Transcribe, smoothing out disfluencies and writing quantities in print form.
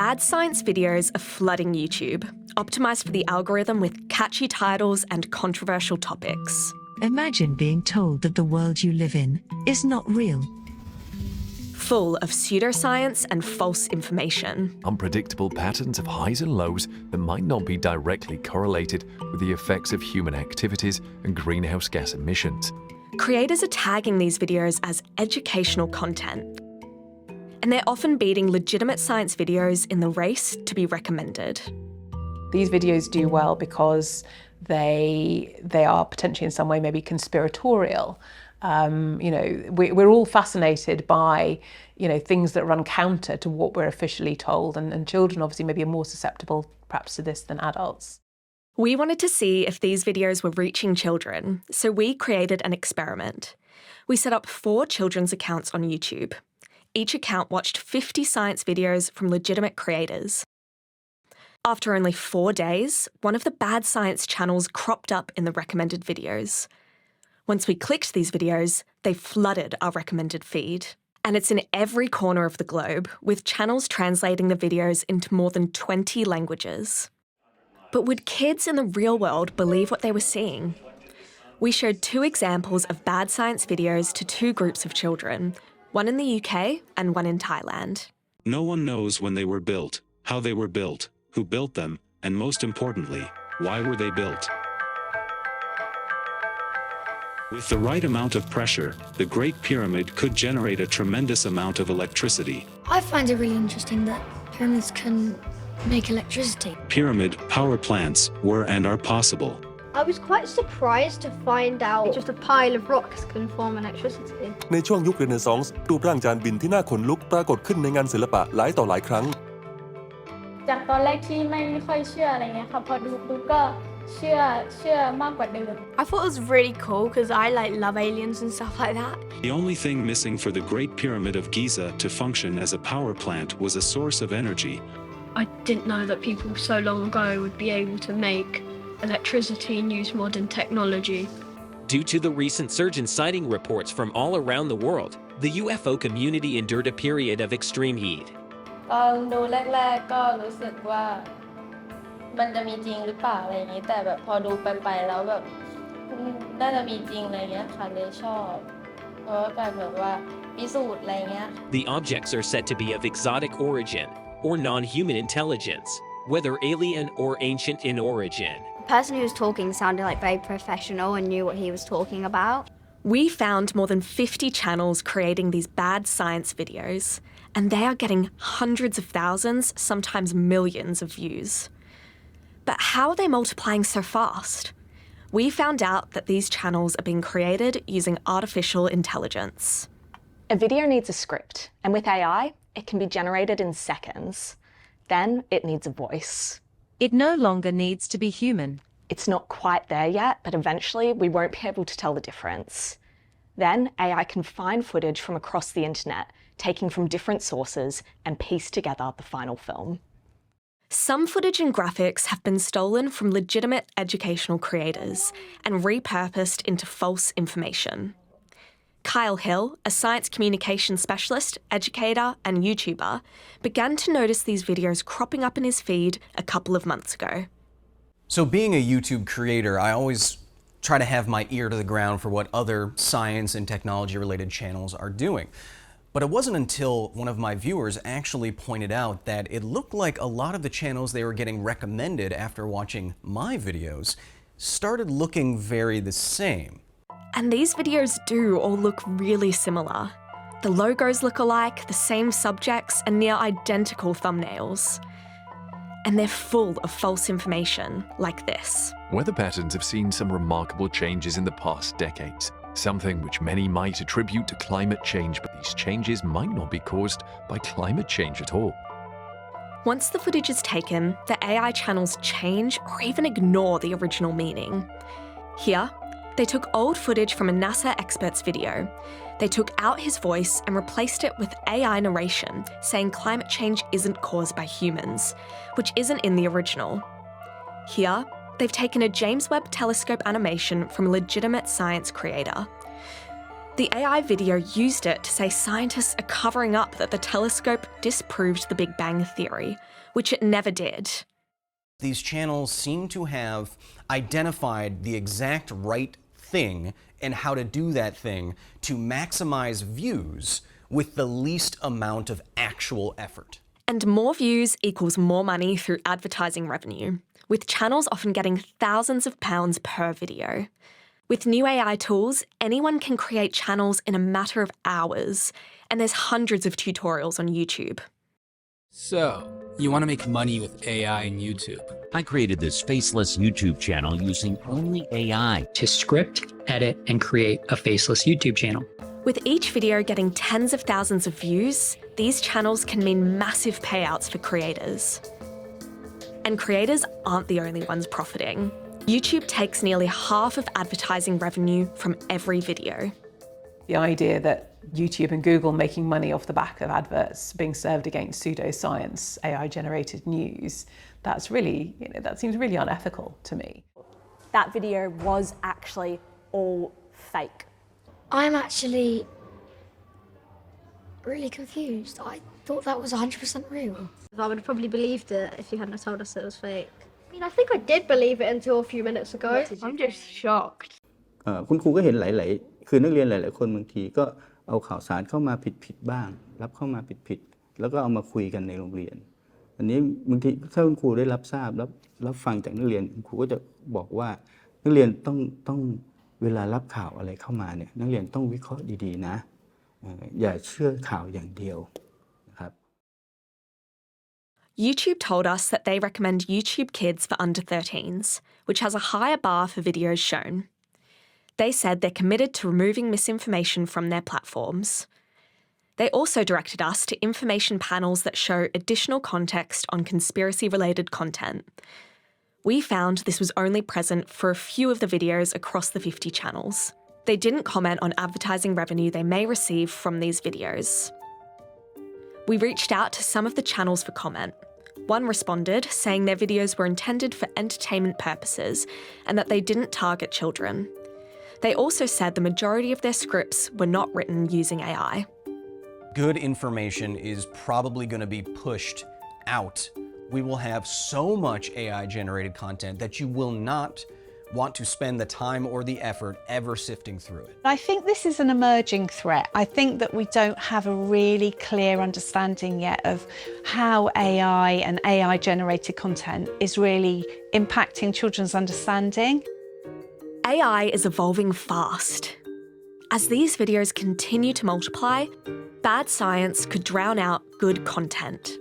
Bad science videos are flooding YouTube, optimised for the algorithm with catchy titles and controversial topics. Imagine being told that the world you live in is not real. Full of pseudo-science and false information. Unpredictable patterns of highs and lows that might not be directly correlated with the effects of human activities and greenhouse gas emissions. Creators are tagging these videos as educational content. And they're often beating legitimate science videos in the race to be recommended. These videos do well because they are potentially in some way maybe conspiratorial. We're all fascinated by, things that run counter to what we're officially told, and children obviously maybe are more susceptible perhaps to this than adults. We wanted to see if these videos were reaching children, so we created an experiment. We set up 4 children's accounts on YouTube. Each account watched 50 science videos from legitimate creators. After only 4 days, one of the bad science channels cropped up in the recommended videos. Once we clicked these videos, they flooded our recommended feed. And it's in every corner of the globe, with channels translating the videos into more than 20 languages. But would kids in the real world believe what they were seeing? We showed 2 examples of bad science videos to 2 groups of children, one in the UK and one in Thailand. No one knows when they were built, how they were built, who built them, and most importantly, why were they built? With the right amount of pressure, the Great Pyramid could generate a tremendous amount of electricity. I find it really interesting that pyramids can make electricity. Pyramid power plants were and are possible. I was quite surprised to find out just a pile of rocks can form electricity. ในช่วงยุคเรเนซองส์รูปร่างจานบินที่น่าขนลุกปรากฏขึ้นในงานศิลปะหลายต่อหลายครั้ง จากตอนแรกที่ไม่ค่อยเชื่ออะไรเงี้ยค่ะพอดูก็เชื่อมากกว่าเดิม I thought it was really cool because I love aliens and stuff like that. The only thing missing for the Great Pyramid of Giza to function as a power plant was a source of energy. I didn't know that people so long ago would be able to make electricity and use modern technology. Due to the recent surge in sighting reports from all around the world, the UFO community endured a period of extreme heat. ตอนดูแรกๆก็รู้สึกว่ามันจะมีจริงหรือเปล่าอะไรอย่างนี้แต่แบบพอดูไปแล้วแบบน่าจะมีจริงอะไรเงี้ยค่ะเลยชอบเพราะว่าการแบบว่าพิสูจน์อะไรเงี้ย The objects are said to be of exotic origin or non-human intelligence, whether alien or ancient in origin. The person who was talking sounded very professional and knew what he was talking about. We found more than 50 channels creating these bad science videos, and they are getting hundreds of thousands, sometimes millions of views. But how are they multiplying so fast? We found out that these channels are being created using artificial intelligence. A video needs a script, and with AI, it can be generated in seconds. Then it needs a voice. It no longer needs to be human. It's not quite there yet, but eventually we won't be able to tell the difference. Then AI can find footage from across the internet, taking from different sources, and piece together the final film. Some footage and graphics have been stolen from legitimate educational creators and repurposed into false information. Kyle Hill, a science communication specialist, educator, and YouTuber, began to notice these videos cropping up in his feed a couple of months ago. So being a YouTube creator, I always try to have my ear to the ground for what other science and technology-related channels are doing. But it wasn't until one of my viewers actually pointed out that it looked like a lot of the channels they were getting recommended after watching my videos started looking very the same. And these videos do all look really similar. The logos look alike, the same subjects, and near identical thumbnails. And they're full of false information, like this. Weather patterns have seen some remarkable changes in the past decades, something which many might attribute to climate change, but these changes might not be caused by climate change at all. Once the footage is taken, the AI channels change or even ignore the original meaning. Here, they took old footage from a NASA expert's video. They took out his voice and replaced it with AI narration, saying climate change isn't caused by humans, which isn't in the original. Here, they've taken a James Webb Telescope animation from a legitimate science creator. The AI video used it to say scientists are covering up that the telescope disproved the Big Bang Theory, which it never did. These channels seem to have identified the exact right thing and how to do that thing to maximize views with the least amount of actual effort. And more views equals more money through advertising revenue, with channels often getting thousands of pounds per video. With new AI tools, anyone can create channels in a matter of hours, and there's hundreds of tutorials on YouTube. So, you want to make money with AI and YouTube? I created this faceless YouTube channel using only AI to script, edit, and create a faceless YouTube channel. With each video getting tens of thousands of views, these channels can mean massive payouts for creators. And creators aren't the only ones profiting. YouTube takes nearly half of advertising revenue from every video. The idea that YouTube and Google making money off the back of adverts being served against pseudo-science, AI-generated news, that's really, that seems really unethical to me. That video was actually all fake. I'm actually really confused. I thought that was 100% real. I would have probably believed it if you hadn't told us it was fake. I mean, I think I did believe it until a few minutes ago. I'm just shocked. คุณครูก็เห็นหลายๆคือนักเรียนหลายๆคนบางทีก็เอาข่าวสารเข้ามาผิดๆบ้างรับเข้ามาผิดๆแล้วก็เอามาคุยกันในโรงเรียนอันนี้บางทีถ้าคุณครูได้รับทราบรับฟังจากนักเรียนคุณครูก็จะบอกว่านักเรียนต้องเวลารับข่าวอะไรเข้ามาเนี่ยนักเรียนต้องวิเคราะห์ดีๆนะอย่าเชื่อข่าวอย่างเดียวนะครับ YouTube told us that they recommend YouTube Kids for under 13s, which has a higher bar for videos shown. They said they're committed to removing misinformation from their platforms. They also directed us to information panels that show additional context on conspiracy-related content. We found this was only present for a few of the videos across the 50 channels. They didn't comment on advertising revenue they may receive from these videos. We reached out to some of the channels for comment. One responded, saying their videos were intended for entertainment purposes and that they didn't target children. They also said the majority of their scripts were not written using AI. Good information is probably going to be pushed out. We will have so much AI-generated content that you will not want to spend the time or the effort ever sifting through it. I think this is an emerging threat. I think that we don't have a really clear understanding yet of how AI and AI-generated content is really impacting children's understanding. AI is evolving fast. As these videos continue to multiply, bad science could drown out good content.